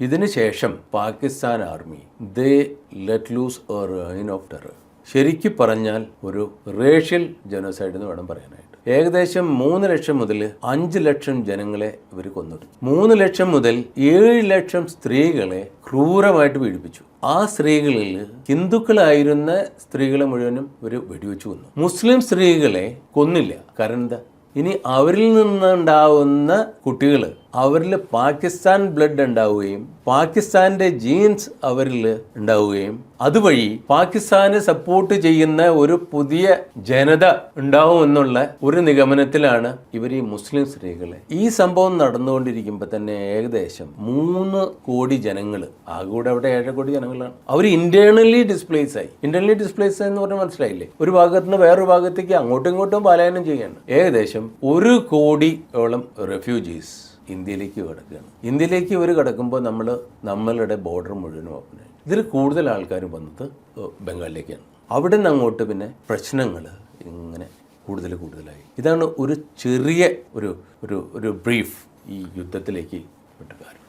ഇതിനുശേഷം Pakistan army they let loose A reign of terror. ശരിക്കും പറഞ്ഞാൽ ഒരു റേഷ്യൽ ജനോസൈഡ് എന്ന് വേണം പറയാനായിട്ട്. ഏകദേശം 3 ലക്ഷം മുതൽ 5 ലക്ഷം ജനങ്ങളെ ഇവർ കൊന്നൊടുക്കി. 3 ലക്ഷം മുതൽ 7 ലക്ഷം സ്ത്രീകളെ ക്രൂരമായിട്ട് പീഡിപ്പിച്ചു. ആ സ്ത്രീകളിൽ ഹിന്ദുക്കളായിരുന്ന സ്ത്രീകളെ മുഴുവനും ഇവർ വെടിവെച്ചു കൊന്നു. മുസ്ലിം സ്ത്രീകളെ കൊന്നില്ല. കാരണം എന്താ? ഇനി അവരിൽ നിന്നുണ്ടാവുന്ന കുട്ടികൾ അവരിൽ പാകിസ്ഥാൻ ബ്ലഡ് ഉണ്ടാവുകയും പാകിസ്ഥാൻ്റെ ജീൻസ് അവരിൽ ഉണ്ടാവുകയും അതുവഴി പാകിസ്ഥാനെ സപ്പോർട്ട് ചെയ്യുന്ന ഒരു പുതിയ ജനത ഉണ്ടാവുമെന്നുള്ള ഒരു നിഗമനത്തിലാണ് ഇവർ ഈ മുസ്ലിം സ്ത്രീകളെ. ഈ സംഭവം നടന്നുകൊണ്ടിരിക്കുമ്പോൾ തന്നെ ഏകദേശം 3 കോടി ജനങ്ങൾ, ആകൂടെ അവിടെ 7 കോടി ജനങ്ങളാണ്, അവർ ഇന്റേണലി ഡിസ്പ്ലേസ് ആയി. ഇന്റേണലി ഡിസ്പ്ലേസ് എന്ന് പറഞ്ഞാൽ മനസ്സിലായില്ലേ? ഒരു ഭാഗത്ത് നിന്ന് വേറൊരു ഭാഗത്തേക്ക് അങ്ങോട്ടും ഇങ്ങോട്ടും പലായനം ചെയ്യാണ്. ഏകദേശം 1 കോടിയോളം റെഫ്യൂജീസ് ഇന്ത്യയിലേക്ക് കിടക്കുകയാണ്. ഇന്ത്യയിലേക്ക് ഇവർ കിടക്കുമ്പോൾ നമ്മളുടെ ബോർഡർ മുഴുവനും ഓപ്പൺ ആയി. ഇതിൽ കൂടുതൽ ആൾക്കാർ വന്നത് ബംഗാളിലേക്കാണ്. അവിടെ നിന്ന് അങ്ങോട്ട് പിന്നെ പ്രശ്നങ്ങൾ ഇങ്ങനെ കൂടുതലായി. ഇതാണ് ഒരു ചെറിയ ഒരു ബ്രീഫ് ഈ യുദ്ധത്തിലേക്ക് വിട്ട കാരണം.